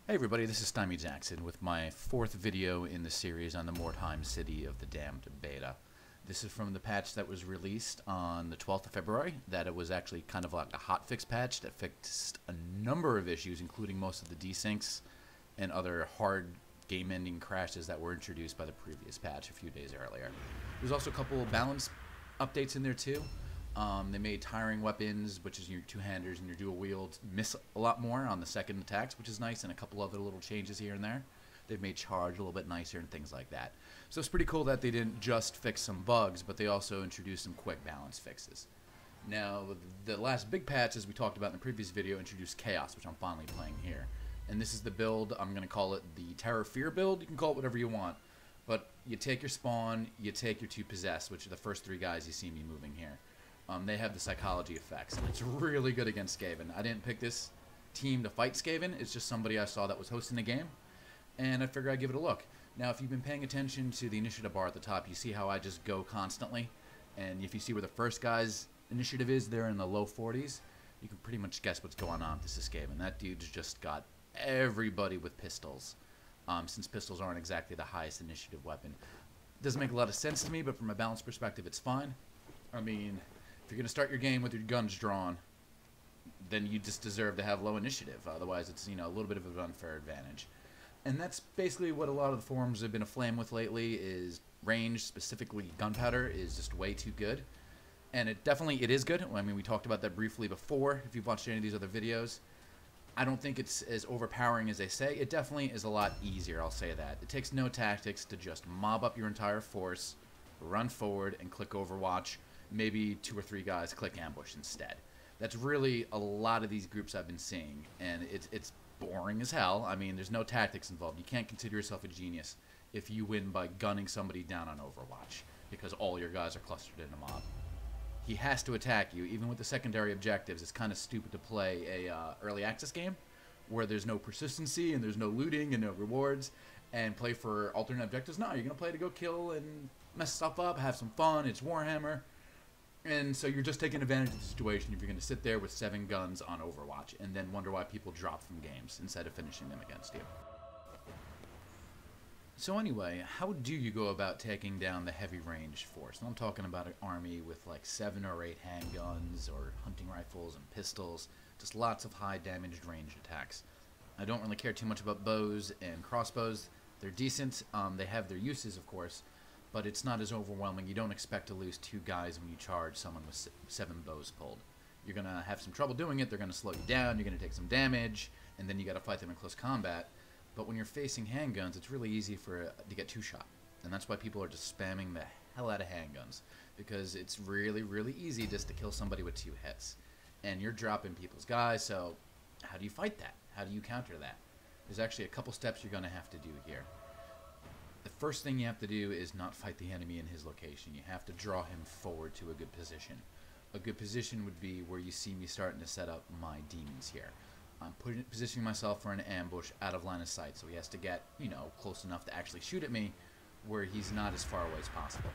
Hey everybody, this is Stymie Jackson with my fourth video in the series on the Mordheim City of the Damned beta. This is from the patch that was released on the 12th of February, that it was actually kind of like a hotfix patch that fixed a number of issues, including most of the desyncs and other hard game-ending crashes that were introduced by the previous patch a few days earlier. There's also a couple of balance updates in there too. They made tiring weapons, which is your two-handers and your dual wield, miss a lot more on the second attacks, which is nice, and a couple other little changes here and there. They've made charge a little bit nicer and things like that. So it's pretty cool that they didn't just fix some bugs, but they also introduced some quick balance fixes. Now, the last big patch, as we talked about in the previous video, introduced Chaos, which I'm finally playing here. And this is the build, I'm going to call it the Terror Fear build. You can call it whatever you want. But you take your spawn, you take your two Possessed, which are the first three guys you see me moving here. They have the psychology effects, and it's really good against Skaven. I didn't pick this team to fight Skaven. It's just somebody I saw that was hosting the game, and I figured I'd give it a look. Now, if you've been paying attention to the initiative bar at the top, you see how I just go constantly, and if you see where the first guy's initiative is, they're in the low 40s, you can pretty much guess what's going on with this Skaven. That dude's just got everybody with pistols, since pistols aren't exactly the highest initiative weapon. Doesn't make a lot of sense to me, but from a balance perspective, it's fine. I mean, if you're going to start your game with your guns drawn, then you just deserve to have low initiative. Otherwise, it's, you know, a little bit of an unfair advantage. And that's basically what a lot of the forums have been aflame with lately, is range, specifically gunpowder, is just way too good. And it is good. I mean, we talked about that briefly before, if you've watched any of these other videos. I don't think it's as overpowering as they say. It definitely is a lot easier, I'll say that. It takes no tactics to just mob up your entire force, run forward, and click Overwatch. Maybe 2 or 3 guys click ambush instead. That's really a lot of these groups I've been seeing, and it's boring as hell. I mean, there's no tactics involved. You can't consider yourself a genius if you win by gunning somebody down on Overwatch, because all your guys are clustered in a mob. He has to attack you, even with the secondary objectives. It's kind of stupid to play a early access game where there's no persistency and there's no looting and no rewards, and play for alternate objectives. No, you're going to play to go kill and mess stuff up, have some fun. It's Warhammer. And so you're just taking advantage of the situation if you're going to sit there with 7 guns on Overwatch and then wonder why people drop from games instead of finishing them against you. So anyway, how do you go about taking down the heavy range force? And I'm talking about an army with like 7 or 8 handguns or hunting rifles and pistols, just lots of high damaged ranged attacks. I don't really care too much about bows and crossbows. They're decent. They have their uses, of course, but it's not as overwhelming. You don't expect to lose 2 guys when you charge someone with 7 bows pulled. You're going to have some trouble doing it. They're going to slow you down. You're going to take some damage, and then you got to fight them in close combat. But when you're facing handguns, it's really easy to get 2-shot. And that's why people are just spamming the hell out of handguns, because it's really, really easy just to kill somebody with 2 hits. And you're dropping people's guys, so how do you fight that? How do you counter that? There's actually a couple steps you're going to have to do here. The first thing you have to do is not fight the enemy in his location. You have to draw him forward to a good position. A good position would be where you see me starting to set up my demons here. I'm positioning myself for an ambush out of line of sight, so he has to get, you know, close enough to actually shoot at me where he's not as far away as possible.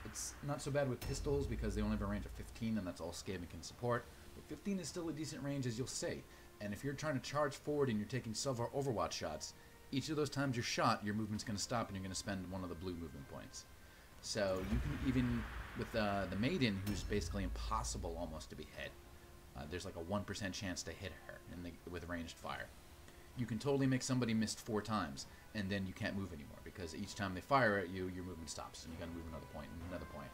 It's not so bad with pistols because they only have a range of 15, and that's all Skaven can support. But 15 is still a decent range, as you'll see. And if you're trying to charge forward and you're taking several Overwatch shots, each of those times you're shot, your movement's going to stop and you're going to spend one of the blue movement points. So you can even, with the Maiden, who's basically impossible almost to be hit, there's like a 1% chance to hit her with ranged fire. You can totally make somebody miss 4 times, and then you can't move anymore, because each time they fire at you, your movement stops, and you got to move another point and another point.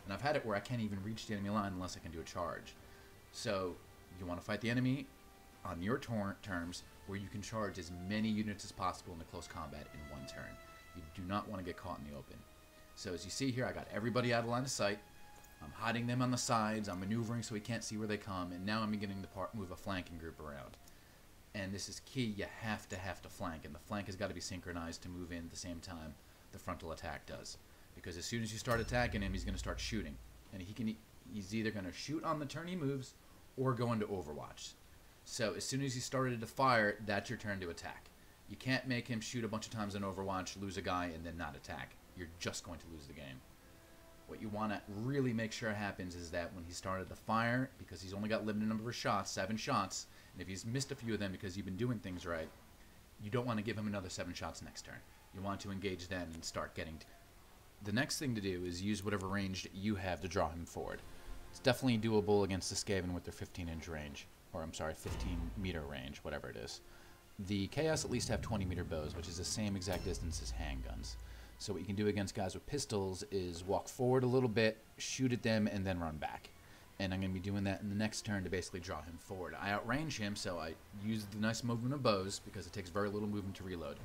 And I've had it where I can't even reach the enemy line unless I can do a charge. So you want to fight the enemy on your terms, where you can charge as many units as possible in the close combat in 1 turn. You do not want to get caught in the open. So as you see here, I got everybody out of line of sight. I'm hiding them on the sides. I'm maneuvering so he can't see where they come. And now I'm beginning to move a flanking group around. And this is key. You have to flank. And the flank has got to be synchronized to move in at the same time the frontal attack does. Because as soon as you start attacking him, he's going to start shooting. And he's either going to shoot on the turn he moves or go into Overwatch. So as soon as he started to fire, that's your turn to attack. You can't make him shoot a bunch of times in Overwatch, lose a guy, and then not attack. You're just going to lose the game. What you want to really make sure happens is that when he started to fire, because he's only got limited number of shots, 7 shots, and if he's missed a few of them because you've been doing things right, You don't want to give him another 7 shots next turn. You want to engage then and start getting... The next thing to do is use whatever range you have to draw him forward. It's definitely doable against the Skaven with their 15-inch range. Or, I'm sorry, 15-meter range, whatever it is. The Chaos at least have 20-meter bows, which is the same exact distance as handguns. So what you can do against guys with pistols is walk forward a little bit, shoot at them, and then run back. And I'm going to be doing that in the next turn to basically draw him forward. I outrange him, so I use the nice movement of bows because it takes very little movement to reload.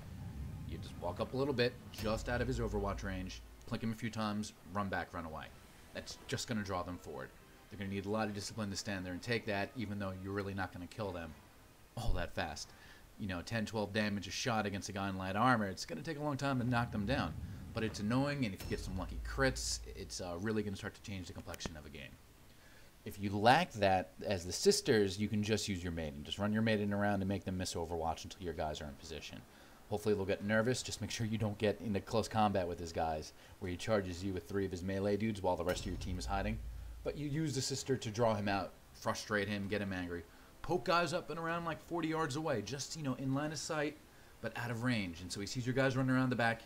You just walk up a little bit, just out of his overwatch range, plink him a few times, run back, run away. That's just going to draw them forward. They're going to need a lot of discipline to stand there and take that, even though you're really not going to kill them all that fast. You know, 10, 12 damage a shot against a guy in light armor, it's going to take a long time to knock them down. But it's annoying, and if you get some lucky crits, it's really going to start to change the complexion of a game. If you lack that, as the sisters, you can just use your maiden. Just run your maiden around and make them miss Overwatch until your guys are in position. Hopefully they'll get nervous. Just make sure you don't get into close combat with his guys, where he charges you with 3 of his melee dudes while the rest of your team is hiding. But you use the sister to draw him out, frustrate him, get him angry. Poke guys up and around like 40 yards away, just, you know, in line of sight, but out of range. And so he sees your guys running around the back,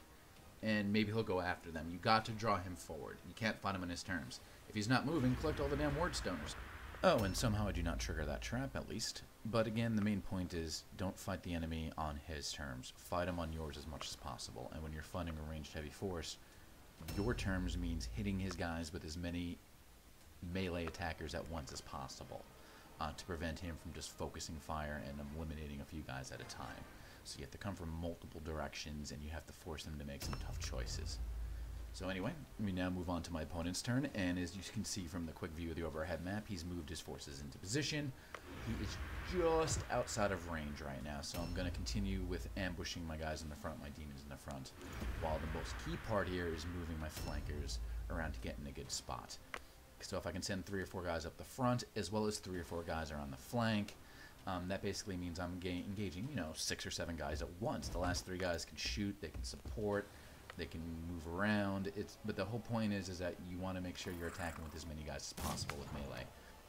and maybe he'll go after them. You got to draw him forward. You can't fight him on his terms. If he's not moving, collect all the damn word stoners. Oh, and somehow I do not trigger that trap, at least. But again, the main point is, don't fight the enemy on his terms. Fight him on yours as much as possible. And when you're fighting a ranged heavy force, your terms means hitting his guys with as many melee attackers at once as possible, to prevent him from just focusing fire and eliminating a few guys at a time. So you have to come from multiple directions, and you have to force them to make some tough choices. So anyway, we now move on to my opponent's turn, and as you can see from the quick view of the overhead map, he's moved his forces into position. He is just outside of range right now, so I'm going to continue with ambushing my guys in the front, my demons in the front, while the most key part here is moving my flankers around to get in a good spot. So if I can send 3 or 4 guys up the front, as well as 3 or 4 guys around the flank, that basically means I'm engaging, you know, 6 or 7 guys at once. The last 3 guys can shoot, they can support, they can move around. But the whole point is that you want to make sure you're attacking with as many guys as possible with melee.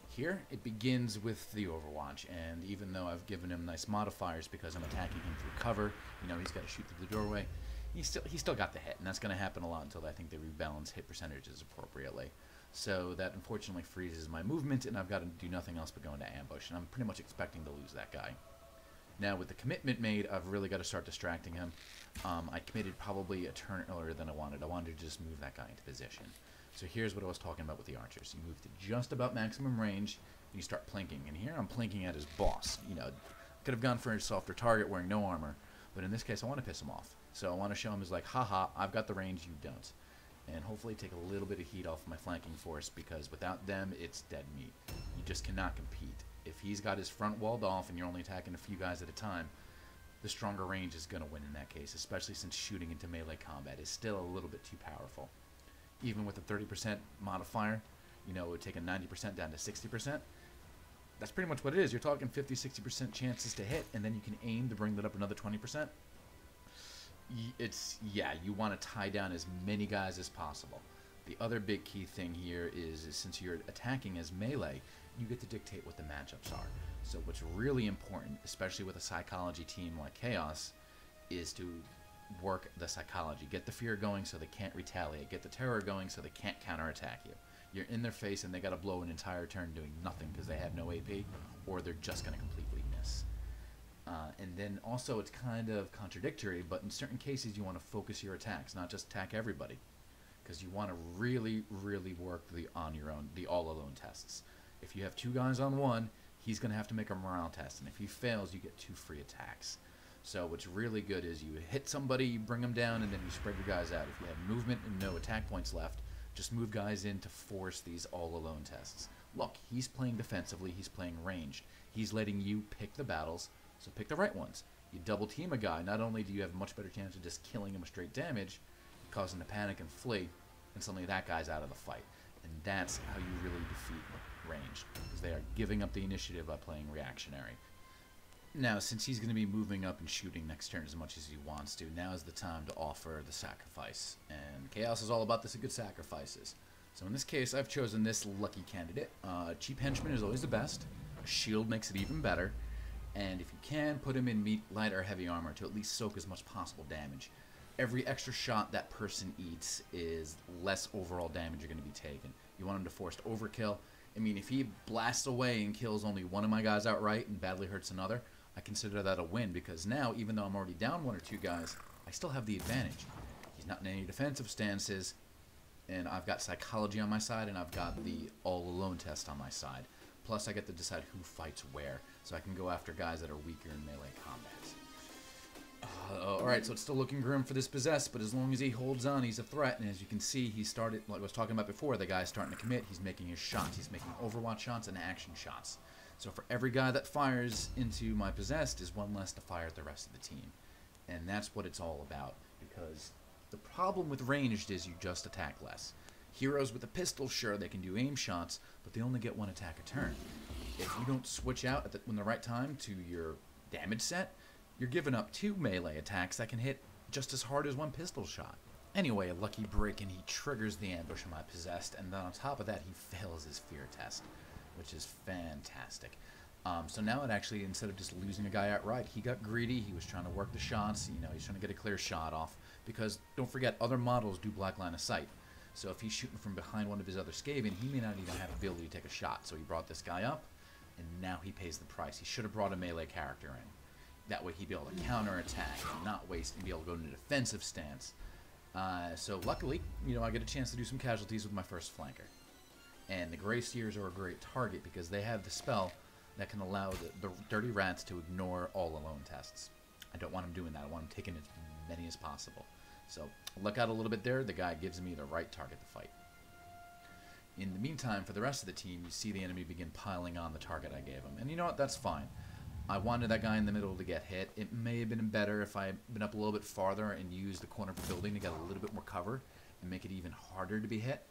Here, it begins with the Overwatch, and even though I've given him nice modifiers because I'm attacking him through cover, you know, he's got to shoot through the doorway, he's still got the hit, and that's going to happen a lot until I think they rebalance hit percentages appropriately. So that unfortunately freezes my movement, and I've got to do nothing else but go into ambush, and I'm pretty much expecting to lose that guy. Now, with the commitment made, I've really got to start distracting him. I committed probably a turn earlier than I wanted. I wanted to just move that guy into position. So here's what I was talking about with the archers. You move to just about maximum range, and you start plinking. And here I'm plinking at his boss. You know, could have gone for a softer target wearing no armor, but in this case, I want to piss him off. So I want to show him as like, haha, I've got the range, you don't. And hopefully take a little bit of heat off my flanking force, because without them, it's dead meat. You just cannot compete. If he's got his front walled off and you're only attacking a few guys at a time, the stronger range is going to win in that case, especially since shooting into melee combat is still a little bit too powerful. Even with a 30% modifier, you know, it would take a 90% down to 60%. That's pretty much what it is. You're talking 50-60% chances to hit, and then you can aim to bring that up another 20%. Yeah, you want to tie down as many guys as possible. The other big key thing here is since you're attacking as melee, you get to dictate what the matchups are. So what's really important, especially with a psychology team like Chaos, is to work the psychology. Get the fear going so they can't retaliate. Get the terror going so they can't counterattack you. You're in their face and they got to blow an entire turn doing nothing because they have no AP, or they're just going to completely miss. And then also it's kind of contradictory, but in certain cases you want to focus your attacks, not just attack everybody, because you want to really, really work the on your own, the all alone tests. If you have 2 guys on one, he's going to have to make a morale test, and if he fails, you get 2 free attacks. So what's really good is you hit somebody, you bring them down, and then you spread your guys out. If you have movement and no attack points left, just move guys in to force these all-alone tests. Look, he's playing defensively, he's playing ranged. He's letting you pick the battles, so pick the right ones. You double team a guy, not only do you have a much better chance of just killing him with straight damage, causing him to panic and flee, and suddenly that guy's out of the fight. And that's how you really defeat ranged, because they are giving up the initiative by playing reactionary. Now, since he's going to be moving up and shooting next turn as much as he wants to, now is the time to offer the sacrifice. And Chaos is all about the good sacrifices. So in this case, I've chosen this lucky candidate. Cheap henchman is always the best. A shield makes it even better. And if you can, put him in light or heavy armor to at least soak as much possible damage. Every extra shot that person eats is less overall damage you're going to be taking. You want him to force overkill. I mean, if he blasts away and kills only one of my guys outright and badly hurts another, I consider that a win, because now, even though I'm already down one or two guys, I still have the advantage. He's not in any defensive stances, and I've got psychology on my side, and I've got the all-alone test on my side. Plus, I get to decide who fights where, so I can go after guys that are weaker in melee combat. Alright, so it's still looking grim for this Possessed, but as long as he holds on, he's a threat. And as you can see, he started, like I was talking about before, the guy's starting to commit. He's making his shots. He's making Overwatch shots and action shots. So for every guy that fires into my Possessed is one less to fire at the rest of the team. And that's what it's all about, because the problem with ranged is you just attack less. Heroes with a pistol, sure, they can do aim shots, but they only get one attack a turn. If you don't switch out at the right time to your damage set, you're giving up 2 melee attacks that can hit just as hard as 1 pistol shot. Anyway, a lucky break and he triggers the ambush of my Possessed, and then on top of that he fails his fear test, which is fantastic. So now it actually, instead of just losing a guy outright, he got greedy. He was trying to work the shots. You know, he's trying to get a clear shot off, because don't forget, other models do black line of sight. So if he's shooting from behind one of his other Skaven, he may not even have the ability to take a shot. So he brought this guy up, and now he pays the price. He should have brought a melee character in. That way he'd be able to counterattack and not waste and be able to go into a defensive stance. So luckily, you know, I get a chance to do some casualties with my first flanker. And the Grey Seers are a great target because they have the spell that can allow the dirty rats to ignore all alone tests. I don't want him doing that. I want him taking as many as possible. So look out a little bit there. The guy gives me the right target to fight. In the meantime, for the rest of the team, you see the enemy begin piling on the target I gave him. And you know what? That's fine. I wanted that guy in the middle to get hit. It may have been better if I had been up a little bit farther and used the corner of the building to get a little bit more cover and make it even harder to be hit.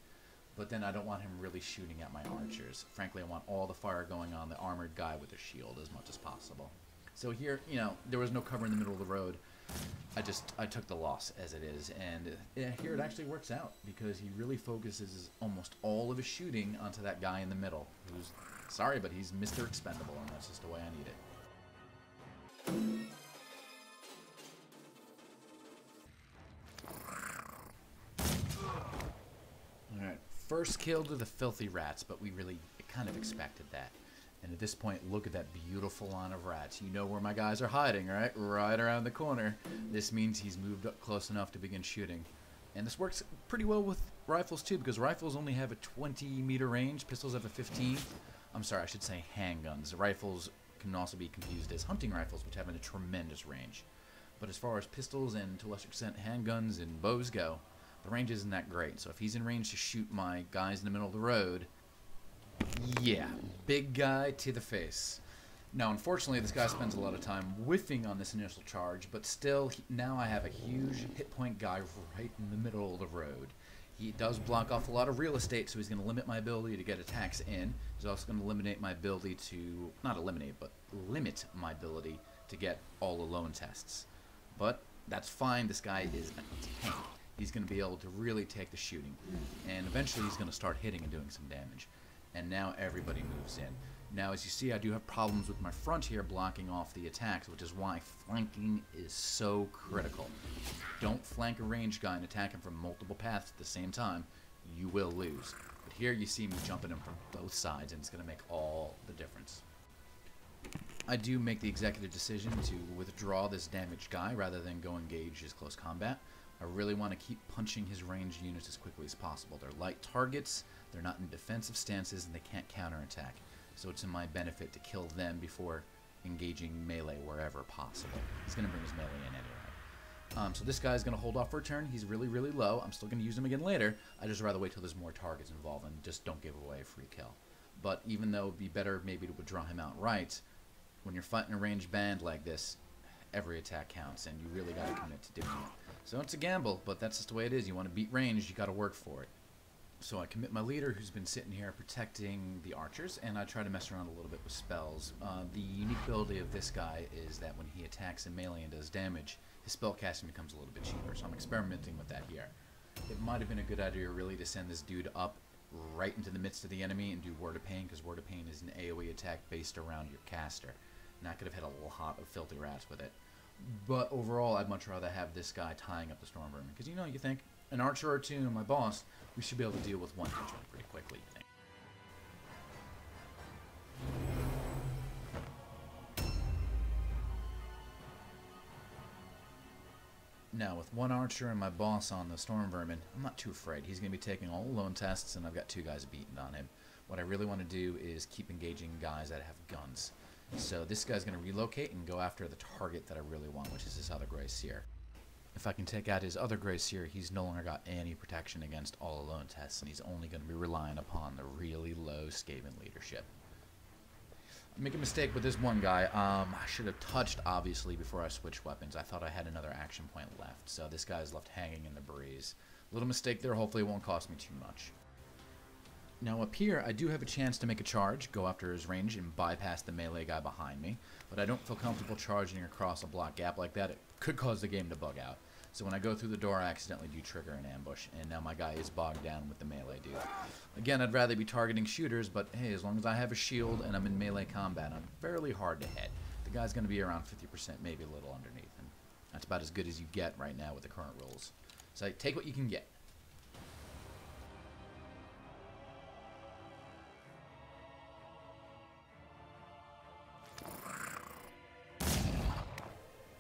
But then I don't want him really shooting at my archers. Frankly, I want all the fire going on the armored guy with a shield as much as possible. So here, you know, there was no cover in the middle of the road. I took the loss as it is, and here it actually works out because he really focuses almost all of his shooting onto that guy in the middle, who's, sorry, but he's Mr. Expendable, and that's just the way I need it. Alright, first kill to the filthy rats, but we really kind of expected that. And at this point, look at that beautiful line of rats. You know where my guys are hiding, right? Right around the corner. This means he's moved up close enough to begin shooting. And this works pretty well with rifles too, because rifles only have a 20-meter range. Pistols have a 15. I'm sorry, I should say handguns. Rifles can also be confused as hunting rifles, which have a tremendous range. But as far as pistols and, to a lesser extent, handguns and bows go, the range isn't that great. So if he's in range to shoot my guys in the middle of the road, yeah, big guy to the face. Now, unfortunately, this guy spends a lot of time whiffing on this initial charge, but still, now I have a huge hit point guy right in the middle of the road. He does block off a lot of real estate, so he's going to limit my ability to get attacks in. He's also going to eliminate my ability to, not eliminate, but limit my ability to get all alone tests. But that's fine. This guy is a tank. He's going to be able to really take the shooting, and eventually he's going to start hitting and doing some damage. And now everybody moves in. Now, as you see, I do have problems with my front here blocking off the attacks, which is why flanking is so critical. Don't flank a ranged guy and attack him from multiple paths at the same time. You will lose. But here you see me jumping him from both sides, and it's going to make all the difference. I do make the executive decision to withdraw this damaged guy rather than go engage his close combat. I really want to keep punching his ranged units as quickly as possible. They're light targets, they're not in defensive stances, and they can't counterattack. So it's in my benefit to kill them before engaging melee wherever possible. He's going to bring his melee in anyway. So this guy's going to hold off for a turn. He's really, really low. I'm still going to use him again later. I'd just rather wait till there's more targets involved and just don't give away a free kill. But even though it would be better maybe to withdraw him outright, when you're fighting a ranged band like this, every attack counts, and you really got to commit to doing it. So it's a gamble, but that's just the way it is. You want to beat range, you got to work for it. So I commit my leader, who's been sitting here protecting the archers, and I try to mess around a little bit with spells. The unique ability of this guy is that when he attacks in melee and does damage, his spell casting becomes a little bit cheaper, so I'm experimenting with that here. It might have been a good idea really to send this dude up right into the midst of the enemy and do Word of Pain, because Word of Pain is an AoE attack based around your caster. and I could have hit a lot of filthy rats with it. But overall, I'd much rather have this guy tying up the storm vermin, because you think an archer or two and my boss, we should be able to deal with one henchman pretty quickly. You think? Now, with one archer and my boss on the storm vermin, I'm not too afraid. He's going to be taking all alone tests, and I've got 2 guys beaten on him. What I really want to do is keep engaging guys that have guns. So this guy's going to relocate and go after the target that I really want, which is this other Grey Seer. If I can take out his other Grey Seer, he's no longer got any protection against all alone tests, and he's only going to be relying upon the really low Skaven leadership. I make a mistake with this one guy. I should have touched, obviously, before I switched weapons. I thought I had another action point left, so this guy's left hanging in the breeze. Little mistake there. Hopefully it won't cost me too much. Now up here, I do have a chance to make a charge, go after his range, and bypass the melee guy behind me, but I don't feel comfortable charging across a block gap like that. It could cause the game to bug out. So when I go through the door, I accidentally do trigger an ambush, and now my guy is bogged down with the melee dude. Again, I'd rather be targeting shooters, but hey, as long as I have a shield and I'm in melee combat, I'm fairly hard to hit. The guy's going to be around 50%, maybe a little underneath, and that's about as good as you get right now with the current rules. So take what you can get.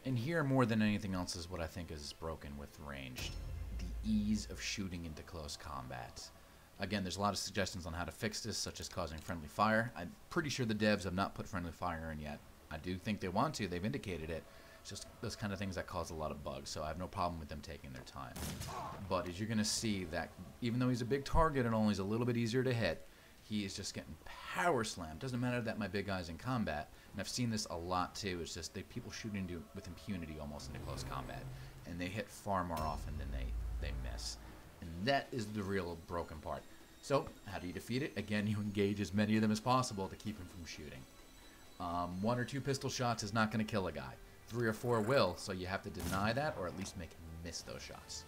And here, more than anything else, is what I think is broken with ranged. The ease of shooting into close combat. Again, there's a lot of suggestions on how to fix this, such as causing friendly fire. I'm pretty sure the devs have not put friendly fire in yet. I do think they want to. They've indicated it. It's just those kind of things that cause a lot of bugs, so I have no problem with them taking their time. But as you're going to see, that even though he's a big target and only is a little bit easier to hit, he is just getting power slammed. Doesn't matter that my big guy's in combat, and I've seen this a lot too. It's just people shoot into with impunity almost into close combat, and they hit far more often than they miss. And that is the real broken part. So how do you defeat it? Again, you engage as many of them as possible to keep him from shooting. 1 or 2 pistol shots is not going to kill a guy. 3 or 4 will, so you have to deny that or at least make him miss those shots.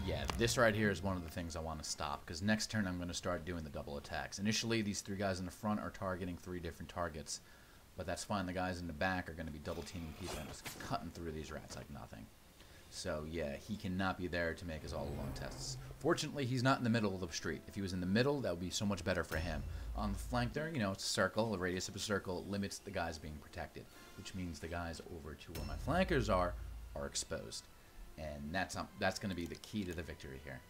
Yeah, this right here is one of the things I want to stop, because next turn I'm going to start doing the double attacks. Initially, these 3 guys in the front are targeting 3 different targets, but that's fine. The guys in the back are going to be double teaming people and just cutting through these rats like nothing. So yeah, he cannot be there to make his all-alone tests. Fortunately, he's not in the middle of the street. If he was in the middle, that would be so much better for him. On the flank there, it's a circle. The radius of a circle limits the guys being protected, which means the guys over to where my flankers are exposed. And that's going to be the key to the victory here.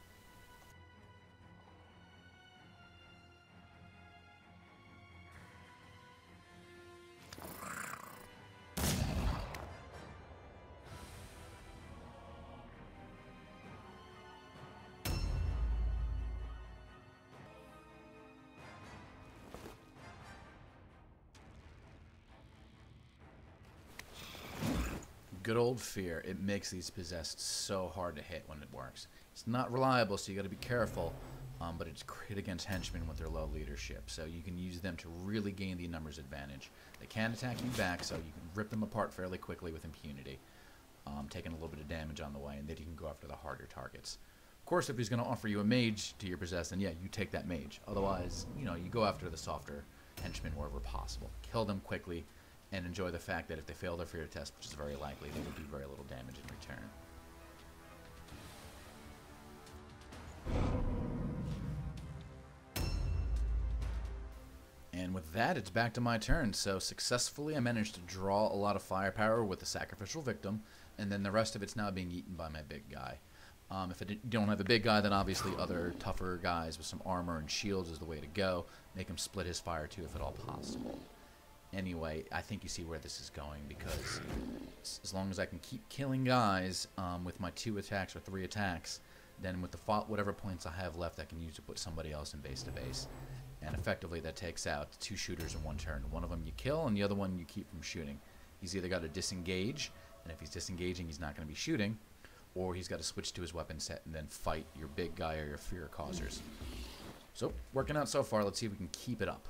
Good old fear. It makes these possessed so hard to hit when it works. It's not reliable, so you got to be careful, but it's great against henchmen with their low leadership, so you can use them to really gain the numbers advantage. They can attack you back, so you can rip them apart fairly quickly with impunity, taking a little bit of damage on the way, and then you can go after the harder targets. Of course, if he's going to offer you a mage to your possessed, then yeah, you take that mage. Otherwise, you go after the softer henchmen wherever possible. Kill them quickly, and enjoy the fact that if they fail their fear test, which is very likely, they will do very little damage in return. And with that, it's back to my turn. So successfully, I managed to draw a lot of firepower with the sacrificial victim, and then the rest of it's now being eaten by my big guy. If you don't have a big guy, then obviously other tougher guys with some armor and shields is the way to go. Make him split his fire too, if at all possible. Anyway, I think you see where this is going, because as long as I can keep killing guys with my 2 attacks or 3 attacks, then with the whatever points I have left, I can use to put somebody else in base to base. And effectively, that takes out 2 shooters in one turn. One of them you kill, and the other one you keep from shooting. He's either got to disengage, and if he's disengaging, he's not going to be shooting, or he's got to switch to his weapon set and then fight your big guy or your fear causers. So, working out so far. Let's see if we can keep it up.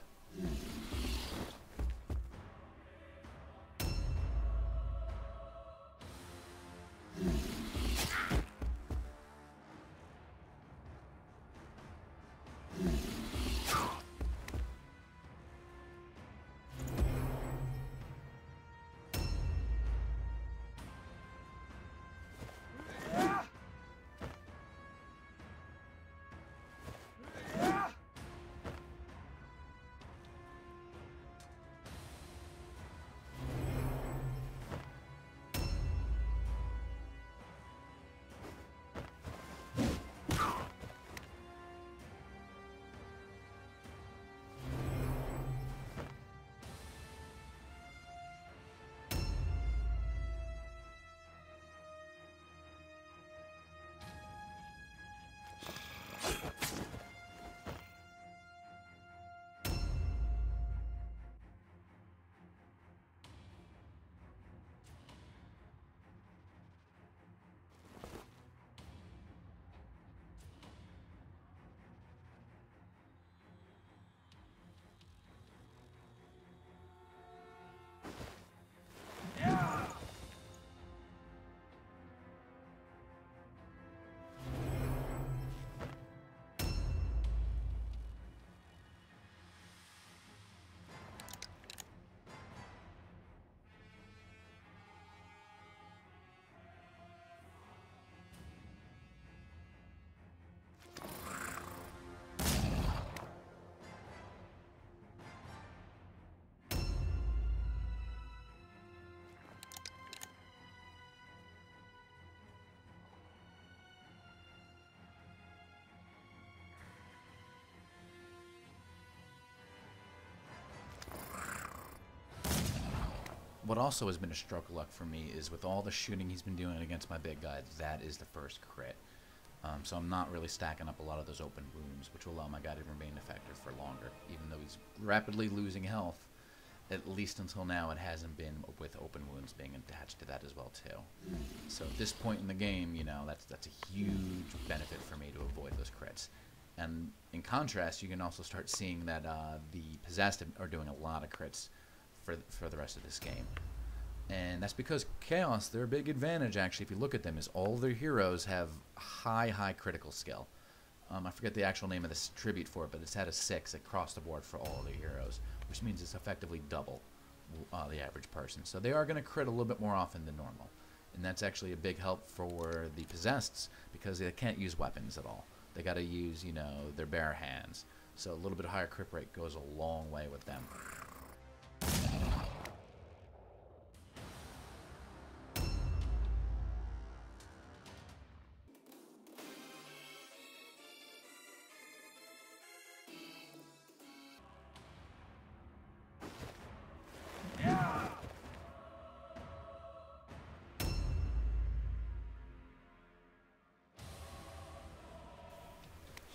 what also has been a stroke of luck for me is with all the shooting he's been doing against my big guy, that is the first crit. So I'm not really stacking up a lot of those open wounds, which will allow my guy to remain effective for longer. Even though he's rapidly losing health, at least until now it hasn't been with open wounds being attached to that as well too. So at this point in the game, you know, that's a huge benefit for me to avoid those crits. And in contrast, you can also start seeing that the Possessed are doing a lot of crits for the rest of this game. And that's because Chaos, their big advantage, actually, if you look at them, is all their heroes have high critical skill. I forget the actual name of this tribute for it, but it's at a 6 across the board for all the heroes, which means it's effectively double the average person. So they are going to crit a little bit more often than normal. And that's actually a big help for the Possessed, because they can't use weapons at all. They got to use, you know, their bare hands. So a little bit higher crit rate goes a long way with them.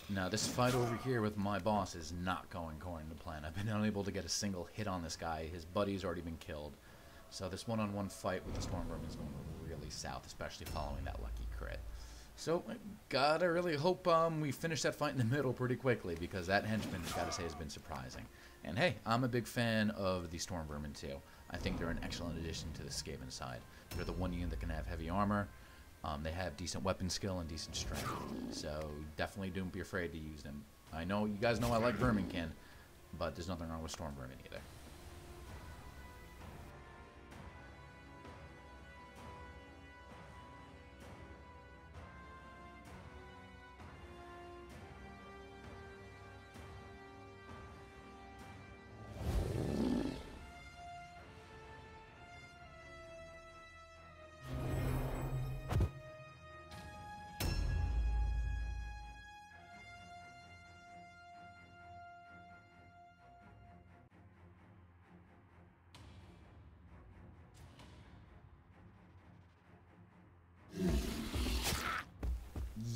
Now, this fight over here with my boss is not going according to plan. I've been unable to get a single hit on this guy. His buddy's already been killed. So this one-on-one fight with the Storm Vermin is going really south, especially following that lucky crit. So, gotta really hope we finish that fight in the middle pretty quickly, because that henchman, gotta say, has been surprising. And hey, I'm a big fan of the Storm Vermin too. I think they're an excellent addition to the Skaven side. They're the one unit that can have heavy armor. They have decent weapon skill and decent strength, so definitely don't be afraid to use them. I know you guys know I like Verminkin, but there's nothing wrong with Storm Vermin either.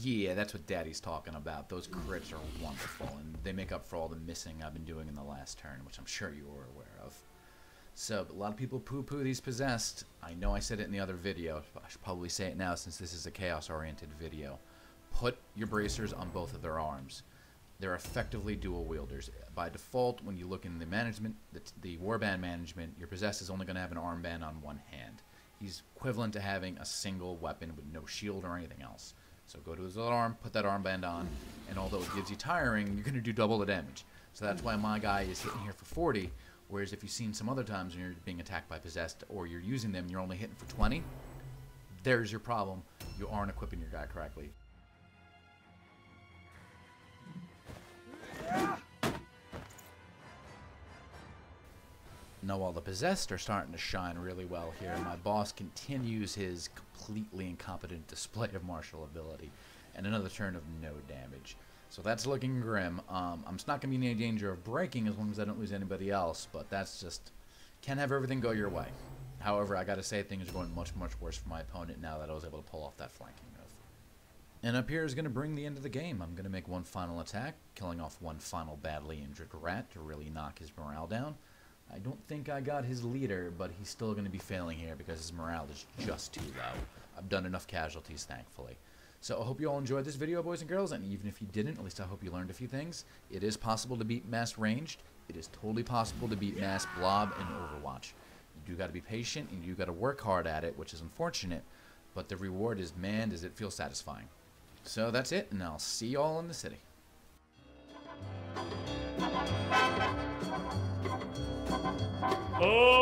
Yeah, that's what Daddy's talking about. Those crits are wonderful, and they make up for all the missing I've been doing in the last turn, which I'm sure you were aware of. So, a lot of people poo-poo these Possessed. I know I said it in the other video. I should probably say it now since this is a Chaos-oriented video. Put your bracers on both of their arms. They're effectively dual wielders. By default, when you look in the management, the warband management, your Possessed is only going to have an armband on one hand. He's equivalent to having a single weapon with no shield or anything else. So go to his other arm, put that armband on, and although it gives you tiring, you're going to do double the damage. So that's why my guy is hitting here for 40, whereas if you've seen some other times when you're being attacked by Possessed or you're using them and you're only hitting for 20, there's your problem. You aren't equipping your guy correctly. Now, while the Possessed are starting to shine really well here, my boss continues his completely incompetent display of martial ability, and another turn of no damage. So that's looking grim. I'm not going to be in any danger of breaking as long as I don't lose anybody else, but that's just, can't have everything go your way. However, I got to say things are going much worse for my opponent now that I was able to pull off that flanking move. And up here is going to bring the end of the game. I'm going to make one final attack, killing off one final badly injured rat to really knock his morale down. I don't think I got his leader, but he's still going to be failing here because his morale is just too low. I've done enough casualties, thankfully. So I hope you all enjoyed this video, boys and girls, and even if you didn't, at least I hope you learned a few things. It is possible to beat mass ranged. It is totally possible to beat mass blob in Overwatch. You do got to be patient, and you got to work hard at it, which is unfortunate, but the reward is, man, does it feel satisfying. So that's it, and I'll see you all in the city. Oh!